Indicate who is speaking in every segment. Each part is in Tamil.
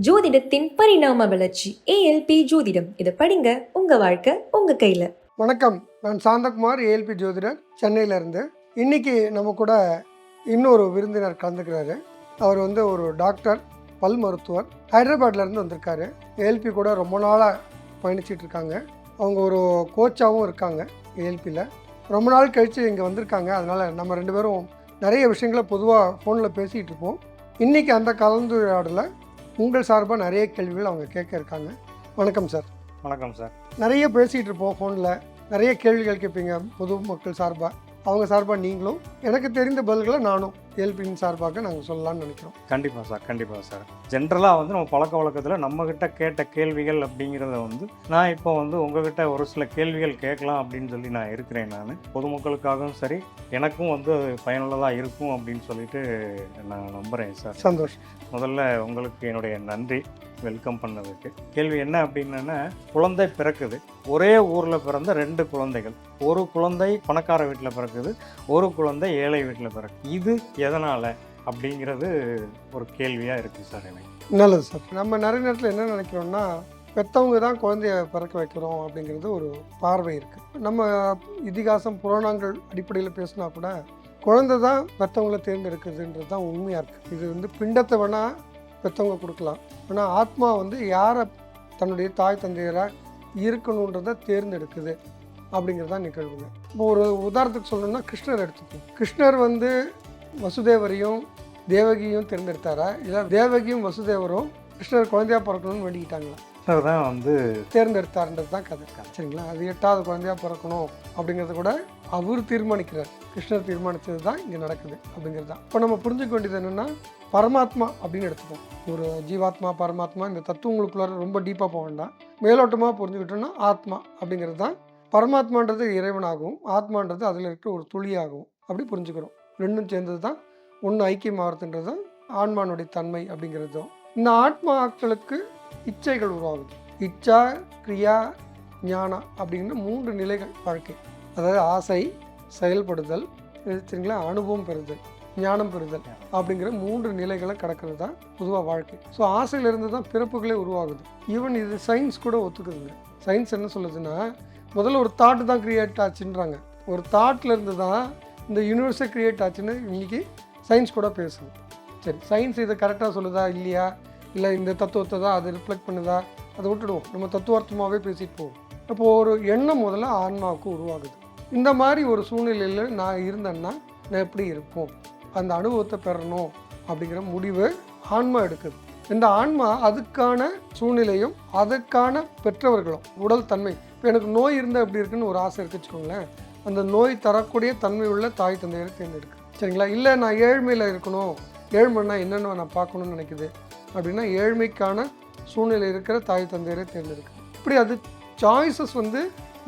Speaker 1: ஜோதிடத்தின் பரிணாம வளர்ச்சி ஏஎல்பி ஜோதிடம். இதை படிங்க, உங்க வாழ்க்கை உங்க கையில.
Speaker 2: வணக்கம், நான் சாந்தகுமார், ஏஎல்பி ஜோதிடர், சென்னையிலேருந்து. இன்னைக்கு நம்ம கூட இன்னொரு விருந்தினர் கலந்துக்கிறாரு. அவர் ஒரு டாக்டர், பல் மருத்துவர், ஹைதராபாத்லேருந்து வந்திருக்காரு. ஏஎல்பி கூட ரொம்ப நாளாக பயணிச்சிட்டு இருக்காங்க. அவங்க ஒரு கோச்சாகவும் இருக்காங்க ஏஎல்பியில். ரொம்ப நாள் கழித்து இங்கே வந்திருக்காங்க. அதனால் நம்ம ரெண்டு பேரும் நிறைய விஷயங்களை பொதுவாக ஃபோனில் பேசிகிட்டு இருப்போம். இன்றைக்கி அந்த கலந்துரையாடலை உங்கள் சார்பாக நிறைய கேள்விகள் அவங்க கேட்க இருக்காங்க. வணக்கம் சார்.
Speaker 3: வணக்கம் சார்.
Speaker 2: நிறைய பேசிகிட்டு இருப்போம் ஃபோனில், நிறைய கேள்விகள் கேட்பீங்க பொது மக்கள் சார்பாக, அவங்க சார்பாக நீங்களும். எனக்கு தெரிந்த பதில்களை நானும் ஏஎல்பியின் சார்பாக நாங்கள் சொல்லலாம்னு நினைக்கிறோம்.
Speaker 3: கண்டிப்பாக சார், கண்டிப்பாக சார். ஜென்ரலாக நம்ம பழக்க வழக்கத்தில் நம்மக்கிட்ட கேட்ட கேள்விகள் அப்படிங்கிறத நான் இப்போ உங்ககிட்ட ஒரு சில கேள்விகள் கேட்கலாம் அப்படின்னு சொல்லி நான் இருக்கிறேன். நான் பொதுமக்களுக்காகவும் சரி, எனக்கும் பயனுள்ளதாக இருக்கும் அப்படின்னு சொல்லிட்டு நான் நம்புகிறேன் சார்.
Speaker 2: சந்தோஷம்.
Speaker 3: முதல்ல உங்களுக்கு என்னுடைய நன்றி, வெல்கம் பண்ணதுக்கு. கேள்வி என்ன அப்படின்னா, குழந்தை பிறக்குது, ஒரே ஊரில் பிறந்த 2 குழந்தைகள். ஒரு குழந்தை பணக்கார வீட்டில் பிறக்குது, ஒரு குழந்தை ஏழை வீட்டில் பிறக்குது. இது எதனால் அப்படிங்கிறது ஒரு கேள்வியாக இருக்குது சார் எனக்கு.
Speaker 2: நல்லது சார். நம்ம நிறைய நேரத்தில் என்ன நினைக்கிறோம்னா, பெற்றவங்க தான் குழந்தைய பிறக்க வைக்கிறோம் அப்படிங்கிறது ஒரு பார்வை இருக்குது. நம்ம இதிகாசம் புராணங்கள் அடிப்படையில் பேசினா கூட குழந்தை தான் பெற்றவங்களை தேர்ந்தெடுக்குதுன்றது தான் உண்மையாக இருக்குது. இது பிண்டத்தை வேணால் பெற்றவங்க கொடுக்கலாம், ஆனால் ஆத்மா யாரை தன்னுடைய தாய் தந்தையராக இருக்கணுன்றதை தேர்ந்தெடுக்குது அப்படிங்கிறது தான் நிகழ்வுங்க. இப்போ ஒரு உதாரணத்துக்கு சொல்லணும்னா கிருஷ்ணர் எடுத்துக்கணும். கிருஷ்ணர் வசுதேவரையும் தேவகியும் தேர்ந்தெடுத்தாரா, இல்லை தேவகியும் வசுதேவரும் கிருஷ்ணர் குழந்தையாக பிறக்கணும்னு வேண்டிக்கிட்டாங்களா?
Speaker 3: சார் தான்
Speaker 2: தேர்ந்தெடுத்தாருன்றது தான் கதை. சரிங்களா? அது 8வது குழந்தையாக பிறக்கணும் அப்படிங்கிறத கூட அவர் தீர்மானிக்கிறார். கிருஷ்ணர் தீர்மானித்தது தான் இங்கே நடக்குது அப்படிங்கிறது தான். இப்போ நம்ம புரிஞ்சுக்க வேண்டியது என்னென்னா, பரமாத்மா அப்படின்னு எடுத்துப்போம். ஒரு ஜீவாத்மா, பரமாத்மா, இந்த தத்துவங்களுக்குள்ளார ரொம்ப டீப்பாக போக வேண்டாம். மேலோட்டமாக புரிஞ்சுக்கிட்டோன்னா ஆத்மா அப்படிங்கிறது தான். பரமாத்மான்றது இறைவனாகவும், ஆத்மான்றது அதில் இருக்கிற ஒரு துளியாகவும் அப்படி புரிஞ்சுக்கிறோம். ரெண்டும் சேர்ந்தது தான் ஒன்று ஐக்கியமாகறதுன்றது தான் ஆன்மானுடைய தன்மை அப்படிங்கிறதும். இந்த ஆத்மாக்களுக்கு இச்சைகள் உருவாகுது. இச்சா, கிரியா, ஞானம் அப்படிங்கிற 3 நிலைகள் வாழ்க்கை. அதாவது ஆசை, செயல்படுதல், சரிங்களா, அனுபவம் பெறுதல், ஞானம் பெறுதல் அப்படிங்கிற 3 நிலைகளை கடக்கிறது தான் பொதுவாக வாழ்க்கை. ஸோ ஆசையிலிருந்து தான் பிறப்புகளே உருவாகுது. ஈவன் இது சயின்ஸ் கூட ஒத்துக்குதுங்க. சயின்ஸ் என்ன சொல்லுதுன்னா, முதல்ல ஒரு தாட்டு தான் கிரியேட் ஆச்சுன்றாங்க. ஒரு தாட்லேருந்து தான் இந்த யூனிவர்ஸை கிரியேட் ஆச்சுன்னு இன்றைக்கி சயின்ஸ் கூட பேசுது. சரி, சயின்ஸ் இதை கரெக்டாக சொல்லுதா இல்லையா, இல்லை இந்த தத்துவத்தை தான் அது ரிஃப்ளெக்ட் பண்ணுதா, அதை விட்டுடுவோம். நம்ம தத்துவார்த்தமாகவே பேசிட்டு போவோம். அப்போது ஒரு எண்ணம் முதல்ல ஆன்மாவுக்கு உருவாகுது. இந்த மாதிரி ஒரு சூழ்நிலையில் நான் இருந்தேன்னா நான் எப்படி இருப்போம், அந்த அனுபவத்தை பெறணும் அப்படிங்கிற முடிவு ஆன்மா எடுக்குது. இந்த ஆன்மா அதுக்கான சூழ்நிலையும் அதுக்கான பெற்றவர்களும் உடல் தன்மை. இப்போ எனக்கு நோய் இருந்தால் எப்படி இருக்குன்னு ஒரு ஆசை இருக்குன்னு வச்சுக்கோங்களேன். அந்த நோய் தரக்கூடிய தன்மை உள்ள தாய் தந்தையரை தேர்ந்தெடுக்கு. சரிங்களா? இல்லை நான் ஏழ்மையில் இருக்கணும், ஏழ்மைன்னா என்னென்ன நான் பார்க்கணும்னு நினைக்குது அப்படின்னா ஏழ்மைக்கான சூழ்நிலை இருக்கிற தாய் தந்தையரை தேர்ந்தெடுக்குது. இப்படி அது சாய்ஸஸ்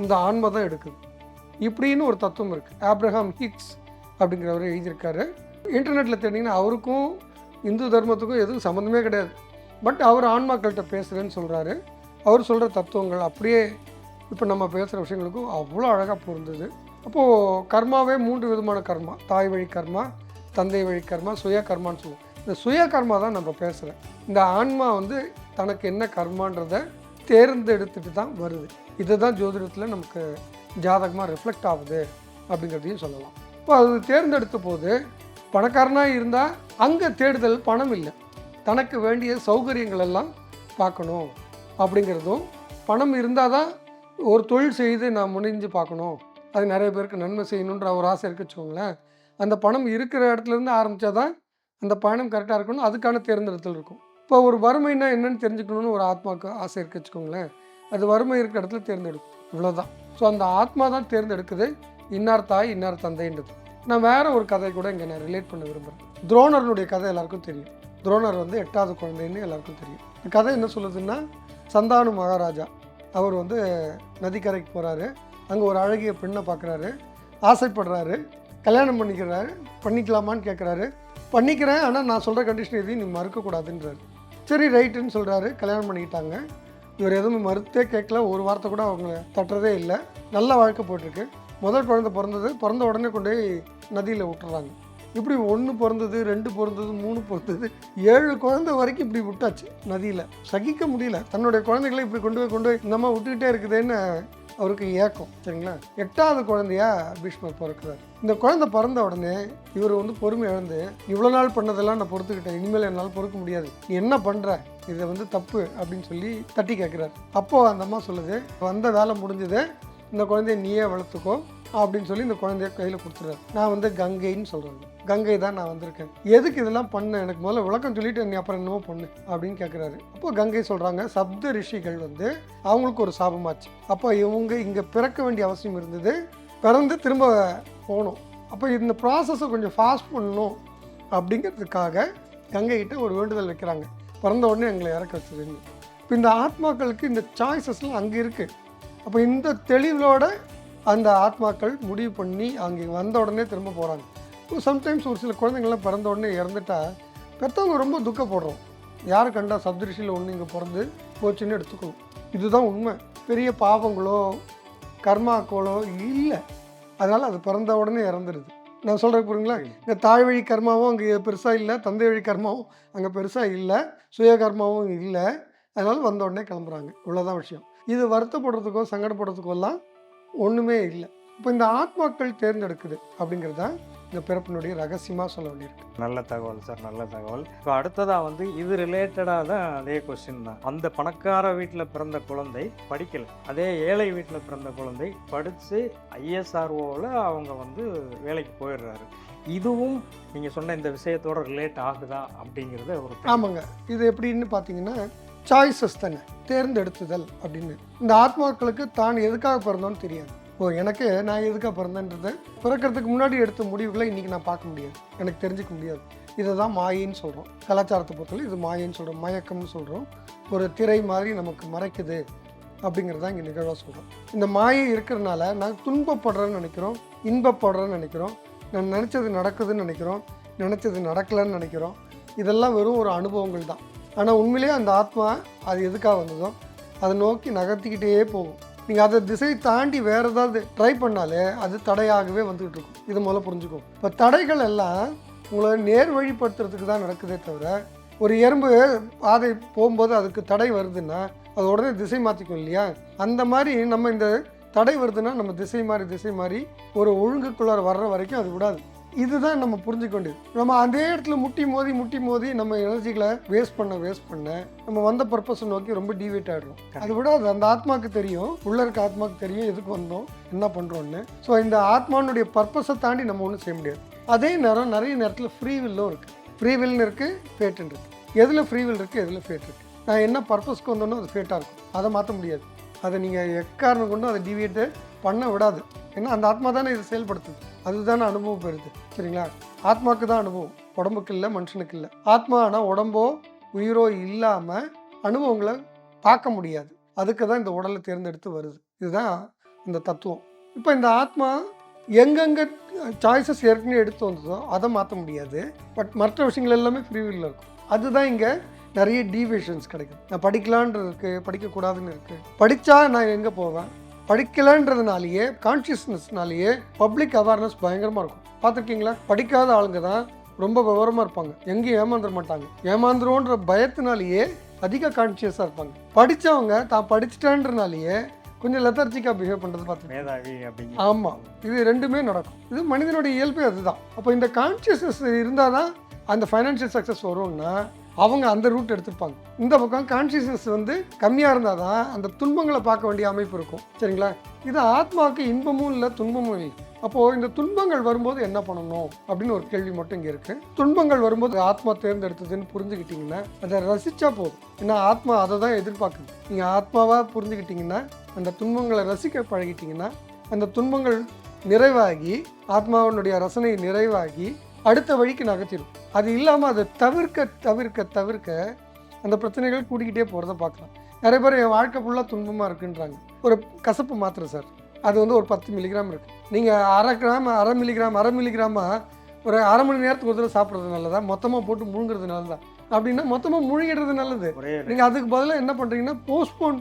Speaker 2: இந்த ஆன்மா தான் எடுக்குது. இப்படின்னு ஒரு தத்துவம் இருக்குது. ஆப்ரஹாம் ஹிக்ஸ் அப்படிங்கிறவர் எழுதியிருக்காரு. இன்டர்நெட்டில் தேடிங்கன்னா அவருக்கும் இந்து தர்மத்துக்கும் எதுவும் சம்மந்தமே கிடையாது. பட் அவர் ஆன்மாக்கள்கிட்ட பேசுகிறேன்னு சொல்கிறாரு. அவர் சொல்கிற தத்துவங்கள் அப்படியே இப்போ நம்ம பேசுகிற விஷயங்களுக்கும் அவ்வளோ அழகாக பொருந்தது. அப்போது கர்மாவே 3 விதமான கர்மா. தாய் வழி கர்மா, தந்தை வழி கர்மா, சுய கர்மான்னு சொல்லுவோம். இந்த சுய கர்மா தான் நம்ம பேசுகிறேன். இந்த ஆன்மா தனக்கு என்ன கர்மான்றதை தேர்ந்தெடுத்துட்டு தான் வருது. இதை தான் ஜோதிடத்தில் நமக்கு ஜாதகமாக ரிஃப்ளெக்ட் ஆகுது அப்படிங்கிறதையும் சொல்லலாம். இப்போ அது தேர்ந்தெடுத்த போது பணக்காரனாக இருந்தால் அங்கே தேடுதல் பணம் இல்லை, தனக்கு வேண்டிய சௌகரியங்கள் எல்லாம் பார்க்கணும் அப்படிங்கிறதும், பணம் இருந்தால் தான் ஒரு தொழில் செய்து நான் முனைஞ்சு பார்க்கணும், அது நிறைய பேருக்கு நன்மை செய்யணுன்ற ஒரு ஆசை இருக்குன்னு வச்சுக்கோங்களேன். அந்த பணம் இருக்கிற இடத்துலேருந்து ஆரம்பித்தா தான் அந்த பயணம் கரெக்டாக இருக்கணும், அதுக்கான தேர்ந்தெடுத்தல் இருக்கும். இப்போ ஒரு வறுமைன்னா என்னென்னு தெரிஞ்சுக்கணுன்னு ஒரு ஆத்மாவுக்கு ஆசை இருக்குது வச்சுக்கோங்களேன். அது வறுமை இருக்கிற இடத்துல தேர்ந்தெடுக்கும், இவ்வளோதான். ஸோ அந்த ஆத்மா தான் தேர்ந்தெடுக்குது இன்னார் தாய் இன்னார் தந்தைன்றது. நான் வேறு ஒரு கதை கூட இங்கே நான் ரிலேட் பண்ண விரும்புகிறேன். துரோணருடைய கதை எல்லாருக்கும் தெரியும். துரோணர் 8வது குழந்தைன்னு எல்லாருக்கும் தெரியும். இந்த கதை என்ன சொல்லுதுன்னா, சந்தானு மகாராஜா அவர் நதிக்கரைக்கு போகிறாரு. அங்கே ஒரு அழகிய பெண்ணை பார்க்குறாரு, ஆசைப்படுறாரு, கல்யாணம் பண்ணிக்கலாமான்னு கேட்குறாரு. பண்ணிக்கிறேன், ஆனால் நான் சொல்கிற கண்டிஷன் எதையும் நீ மறுக்கக்கூடாதுன்றாரு. சரி ரைட்டுன்னு சொல்கிறாரு. கல்யாணம் பண்ணிக்கிட்டாங்க. இவர் எதுவும் மறுத்தே கேட்கல, ஒரு வார்த்தை கூட அவங்க தட்டுறதே இல்லை. நல்ல வாழ்க்கை போட்டிருக்கு. முதல் குழந்தை பிறந்த உடனே கொண்டு போய் நதியில் விட்டுறாங்க. இப்படி 1 பிறந்தது, 2 பிறந்தது, 3 பிறந்தது, 7 குழந்தை வரைக்கும் இப்படி விட்டாச்சு நதியில். சகிக்க முடியல, தன்னுடைய குழந்தைகளை இப்படி கொண்டு போய் இந்த அம்மா விட்டுக்கிட்டே இருக்குதுன்னு அவருக்கு ஏக்கம். சரிங்களா, 8வது குழந்தையா பீஷ்மர் பிறக்கிறார். இந்த குழந்தை பிறந்த உடனே இவர் வந்து பொறுமை இழந்து, இவ்வளோ நாள் பண்ணதெல்லாம் நான் பொறுத்துக்கிட்டேன், இனிமேல் என்னால் பொறுக்க முடியாது, நீ என்ன பண்ணுற, இதை வந்து தப்பு அப்படின்னு சொல்லி தட்டி கேட்குறாரு. அப்போது அந்த அம்மா சொல்லுது, வந்த வேலை முடிஞ்சது, இந்த குழந்தைய நீயே வளர்த்துக்கோ அப்படின்னு சொல்லி இந்த குழந்தைய கையில் கொடுத்துறாரு. நான் வந்து கங்கைன்னு சொல்கிறாங்க, கங்கை தான் நான் வந்திருக்கேன், எதுக்கு இதெல்லாம் பண்ண, எனக்கு முதல்ல விளக்கம் சொல்லிட்டு நீ அப்புறம் என்னமோ பண்ணு அப்படின்னு கேட்குறாரு. அப்போ கங்கை சொல்கிறாங்க, சப்த ரிஷிகள் வந்து அவங்களுக்கு ஒரு சாபமாச்சு, அப்போ இவங்க இங்கே பிறக்க வேண்டிய அவசியம் இருந்தது, பிறந்து திரும்ப போகணும், அப்போ இந்த ப்ராசஸை கொஞ்சம் ஃபாஸ்ட் பண்ணணும் அப்படிங்கிறதுக்காக கங்கை கிட்ட ஒரு வேண்டுதல் வைக்கிறாங்க, பிறந்த உடனே எங்களை இறக்க வச்சுருங்க. இப்போ இந்த ஆத்மாக்களுக்கு இந்த சாய்ஸஸ்லாம் அங்கே இருக்குது. அப்போ இந்த தெளிவோட அந்த ஆத்மாக்கள் முடிவு பண்ணி அங்கே வந்த உடனே திரும்ப போகிறாங்க. சம்டைம்ஸ் ஒரு சில குழந்தைங்கள்லாம் பிறந்த உடனே இறந்துட்டா பெற்றவங்க ரொம்ப துக்கப்படுறோம். யாரை கண்டா சப்தரிஷியில் ஒன்று இங்கே பிறந்து போச்சுன்னு எடுத்துக்கணும், இதுதான் உண்மை. பெரிய பாவங்களோ கர்மாக்களோ இல்லை, அதனால் அது பிறந்த உடனே இறந்துடுது. நான் சொல்கிறேன் புரியுங்களா, இந்த தாய் வழி கர்மாவும் அங்கே பெருசாக இல்லை, தந்தை வழி கர்மாவும் அங்கே பெருசாக இல்லை, சுய கர்மாவும் இல்லை, அதனால் வந்த உடனே கிளம்புறாங்க, இவ்வளோதான் விஷயம். இது வருத்தப்படுறதுக்கோ சங்கடப்படுறதுக்கோ எல்லாம் ஒன்றுமே இல்லை. இப்போ இந்த ஆத்மாக்கள் தேர்ந்தெடுக்குது அப்படிங்கிறது தான் இந்த பிறப்பினுடைய ரகசியமாக சொல்ல வேண்டியிருக்கு.
Speaker 3: நல்ல தகவல் சார், நல்ல தகவல். இப்போ அடுத்ததாக வந்து இது ரிலேட்டடாக தான் அதே கொஸ்டின் தான். அந்த பணக்கார வீட்டில் பிறந்த குழந்தை படிக்கலை, அதே ஏழை வீட்டில் பிறந்த குழந்தை படித்து ISROவில் அவங்க வந்து வேலைக்கு போயிடுறாரு. இதுவும் நீங்கள் சொன்ன இந்த விஷயத்தோட ரிலேட் ஆகுதா அப்படிங்கிறத ஒரு
Speaker 2: ஆமாங்க. இது எப்படின்னு பார்த்தீங்கன்னா சாய்ஸஸ் தானே, தேர்ந்தெடுத்துதல் அப்படின்னு. இந்த ஆத்மாக்களுக்கு தான் எதுக்காக பிறந்தோன்னு தெரியாது. எனக்கு நான் எதுக்காக பிறந்தேன்றதை பிறக்கிறதுக்கு முன்னாடி எடுத்த முடிவுகளை இன்றைக்கி நான் பார்க்க முடியாது, எனக்கு தெரிஞ்சிக்க முடியாது. இதை தான் மாயின்னு சொல்கிறோம், கலாச்சாரத்தை பொறுத்தவரை இது மாயின்னு சொல்கிறோம், மயக்கம்னு சொல்கிறோம். ஒரு திரை மாதிரி நமக்கு மறைக்குது அப்படிங்கிறது தான் இங்கே நிகழ்வாக சொல்கிறோம். இந்த மாயை இருக்கிறதுனால நான் துன்பப்படுறேன்னு நினைக்கிறோம், இன்பப்படுறேன்னு நினைக்கிறோம், நான் நினச்சது நடக்குதுன்னு நினைக்கிறோம், நினச்சது நடக்கலைன்னு நினைக்கிறோம். இதெல்லாம் வெறும் ஒரு அனுபவங்கள் தான். ஆனால் உண்மையிலேயே அந்த ஆத்மா அது எதுக்காக வந்ததோ அதை நோக்கி நகர்த்திக்கிட்டே போகும். நீங்கள் அதை திசை தாண்டி வேறு ஏதாவது ட்ரை பண்ணாலே அது தடையாகவே வந்துக்கிட்டு இருக்கும். இது முதல்ல புரிஞ்சுக்கும். இப்போ தடைகள் எல்லாம் உங்களை நேர் வழிப்படுத்துறதுக்கு தான் நடக்குதே தவிர, ஒரு எறும்பு பாதை போகும்போது அதுக்கு தடை வருதுன்னா அது உடனே திசை மாற்றிக்கும் இல்லையா, அந்த மாதிரி நம்ம இந்த தடை வருதுன்னா நம்ம திசை மாறி ஒரு ஒழுங்குக்குள்ளார வர்ற வரைக்கும் அது விடாது. இதுதான் நம்ம புரிஞ்சுக்க வேண்டியது. நம்ம அதே இடத்துல முட்டி மோதி நம்ம எனர்ஜிகளை வேஸ்ட் பண்ண நம்ம வந்த பர்பஸை நோக்கி ரொம்ப டிவேட் ஆகிடும். அது விட அந்த ஆத்மாவுக்கு தெரியும், உள்ள இருக்க ஆத்மாவுக்கு தெரியும் எதுக்கு வந்தோம், என்ன பண்ணுறோன்னு. ஸோ இந்த ஆத்மானுடைய பர்பஸை தாண்டி நம்ம ஒன்றும் செய்ய முடியாது. அதே நேரம் நிறைய நேரத்தில் ஃப்ரீ வில்லும் இருக்குது, ஃப்ரீ வில்னு இருக்குது, ஃபேட்டுன்னு இருக்குது. எதில் ஃப்ரீ வில் இருக்குது, எதில் ஃபேட் இருக்குது. நான் என்ன பர்பஸ்க்கு வந்தோன்னோ அது ஃபேட்டாக இருக்கும், அதை மாற்ற முடியாது. அதை நீங்கள் எக்காரணம் கொண்டும் அதை டிவியேட்டு பண்ண விடாது. ஏன்னா அந்த ஆத்மா தானே இதை செயல்படுத்துது, அதுதானே அனுபவம் பெறுது. சரிங்களா, ஆத்மாவுக்கு தான் அனுபவம், உடம்புக்கு இல்லை, மனுஷனுக்கு இல்லை. ஆத்மா ஆனால் உடம்போ உயிரோ இல்லாமல் அனுபவங்களை பார்க்க முடியாது, அதுக்கு தான் இந்த உடலை தேர்ந்தெடுத்து வருது. இதுதான் இந்த தத்துவம். இப்போ இந்த ஆத்மா எங்கெங்கே சாய்ஸஸ் ஏற்கனவே எடுத்து வந்ததோ அதை மாற்ற முடியாது, பட் மற்ற விஷயங்கள் எல்லாமே ஃப்ரீ வில்ல இருக்கும். அதுதான் இங்கே நிறைய டீவியேஷன்ஸ் கிடைக்கும். நான் படிக்கலான்றது இருக்குது, படிக்கக்கூடாதுன்னு இருக்குது. படித்தா நான் எங்கே போவேன், படிக்கலைன்றதுனாலேயே கான்ஷியஸ்னஸ்னாலேயே பப்ளிக் அவேர்னஸ் பயங்கரமாக இருக்கும். பார்த்துருக்கீங்களா, படிக்காத ஆளுங்க தான் ரொம்ப விவரமாக இருப்பாங்க, எங்கேயும் ஏமாந்துட மாட்டாங்க. ஏமாந்துருவோன்ற பயத்தினாலேயே அதிக கான்ஷியஸாக இருப்பாங்க. படித்தவங்க தான் படிச்சிட்டேன்றனாலேயே கொஞ்சம் லெத்தர்ஜிக்காக பிஹேவ் பண்ணுறது பார்த்து. ஆமாம், இது ரெண்டுமே நடக்கும். இது மனிதனுடைய இயல்பே அதுதான். அப்போ இந்த கான்ஷியஸ்னஸ் இருந்தால் தான் அந்த ஃபைனான்ஷியல் சக்ஸஸ் வரும்னா அவங்க அந்த ரூட் எடுத்துருப்பாங்க. இந்த பக்கம் கான்ஷியஸ்னஸ் வந்து கம்மியாக இருந்தால் தான் அந்த துன்பங்களை பார்க்க வேண்டிய அமைப்பு இருக்கும். சரிங்களா, இது ஆத்மாவுக்கு இன்பமும் இல்லை துன்பமும் இல்லை. அப்போது இந்த துன்பங்கள் வரும்போது என்ன பண்ணணும் அப்படின்னு ஒரு கேள்வி மட்டும் இங்கே இருக்குது. துன்பங்கள் வரும்போது ஆத்மா தேர்ந்தெடுத்ததுன்னு புரிஞ்சுக்கிட்டிங்கன்னா அதை ரசித்தா போதும். ஏன்னா ஆத்மா அதை தான் எதிர்பார்க்குது. நீங்கள் ஆத்மாவாக புரிஞ்சுக்கிட்டிங்கன்னா, அந்த துன்பங்களை ரசிக்க பழகிட்டிங்கன்னா, அந்த துன்பங்கள் நிறைவாகி ஆத்மாவினுடைய ரசனை நிறைவாகி அடுத்த வழிக்கு நகர்த்திடும். அது இல்லாமல் அதை தவிர்க்க அந்த பிரச்சனைகள் கூட்டிக்கிட்டே போகிறத பார்க்கலாம். நிறைய பேர் என் வாழ்க்கை ஃபுல்லாக துன்பமாக இருக்குன்றாங்க. ஒரு கசப்பு மாத்திரை சார், அது வந்து ஒரு 10 மில்லிகிராம் இருக்குது. நீங்கள் அரை மில்லிகிராமாக ஒரு அரை மணி நேரத்துக்கு ஒரு தடவை சாப்பிட்றது நல்லதா, மொத்தமாக போட்டு முழுங்குறது நல்லதா அப்படின்னா மொத்தமாக முழுங்கிடுறது நல்லது.
Speaker 3: ஒரே
Speaker 2: நீங்கள் அதுக்கு பதிலாக என்ன பண்ணுறீங்கன்னா போஸ்ட்போன்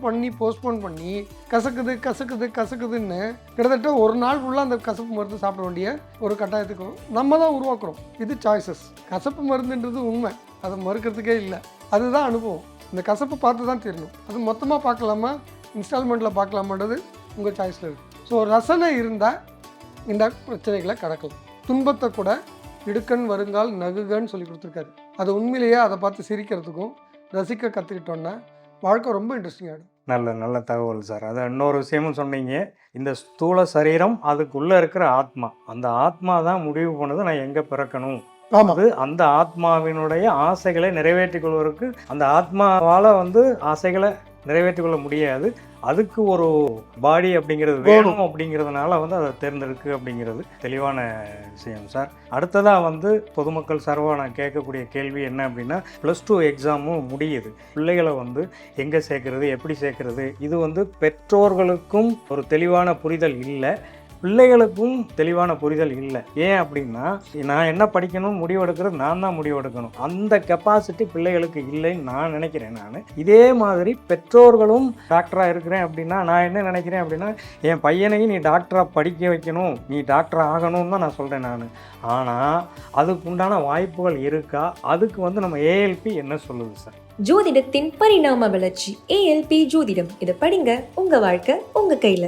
Speaker 2: பண்ணி கசக்குதுன்னு கிட்டத்தட்ட ஒரு நாள் ஃபுல்லாக அந்த கசப்பு மருந்து சாப்பிட வேண்டிய ஒரு கட்டாயத்துக்கு நம்ம தான் உருவாக்குறோம். இது சாய்ஸஸ். கசப்பு மருந்துன்றது உண்மை, அதை மறுக்கிறதுக்கே இல்லை. அதுதான் அனுபவம். இந்த கசப்பை பார்த்து தான் தெரியணும். அது மொத்தமாக பார்க்கலாமா இன்ஸ்டால்மெண்ட்டில் பார்க்கலாமான்றது உங்கள் சாய்ஸில் இருக்குது. ஸோ ரசனை இருந்தால் இந்த பிரச்சனைகளை கடக்கலாம். துன்பத்தை கூட இடுக்கண் வருங்கால் நகுகன்னு சொல்லி கொடுத்துருக்காரு. அது உண்மையிலேயே அதை பார்த்து சிரிக்கிறதுக்கும் ரசிக்க கற்றுக்கிட்டோன்னா வாழ்க்கை ரொம்ப இன்ட்ரெஸ்டிங் ஆகிடும்.
Speaker 3: நல்ல தகவல் சார். அதை இன்னொரு விஷயமும் சொன்னீங்க, இந்த ஸ்தூல சரீரம் அதுக்குள்ளே இருக்கிற ஆத்மா, அந்த ஆத்மா தான் முடிவு பண்ணுது நான் எங்கே பிறக்கணும். அது அந்த ஆத்மாவினுடைய ஆசைகளை நிறைவேற்றிக் கொள்வதற்கு அந்த ஆத்மாவால் ஆசைகளை நிறைவேற்றிக் கொள்ள முடியாது. அதுக்கு ஒரு பாடி அப்படிங்கிறது வேணும் அப்படிங்கிறதுனால அதை தேர்ந்தெடுக்கு அப்படிங்கிறது தெளிவான விஷயம் சார். அடுத்ததாக பொதுமக்கள் சார்பாக நான் கேட்கக்கூடிய கேள்வி என்ன அப்படின்னா, +2 எக்ஸாமும் முடியுது. பிள்ளைகளை எங்கே சேர்க்கறது, எப்படி சேர்க்கறது, இது பெற்றோர்களுக்கும் ஒரு தெளிவான புரிதல் இல்லை, பிள்ளைகளுக்கும் தெளிவான புரிதல் இல்லை. ஏன் அப்படின்னா, நான் என்ன படிக்கணும் முடிவெடுக்கிறது நான் தான் முடிவெடுக்கணும். அந்த கெப்பாசிட்டி பிள்ளைகளுக்கு இல்லைன்னு நான் நினைக்கிறேன். இதே மாதிரி பெற்றோர்களும் டாக்டராக இருக்கிறேன் அப்படின்னா நான் என்ன நினைக்கிறேன் அப்படின்னா, என் பையனையும் நீ டாக்டராக படிக்க வைக்கணும், நீ டாக்டர் ஆகணும்னு தான் நான் சொல்கிறேன் நான். ஆனால் அதுக்கு உண்டான வாய்ப்புகள் இருக்கா? அதுக்கு நம்ம ஏஎல்பி என்ன சொல்லுது சார்?
Speaker 1: ஜோதிடத்தின் பரிணாம வளர்ச்சி ALP ஜோதிடம். இதை படிங்க, உங்க வாழ்க்கை உங்க கையில.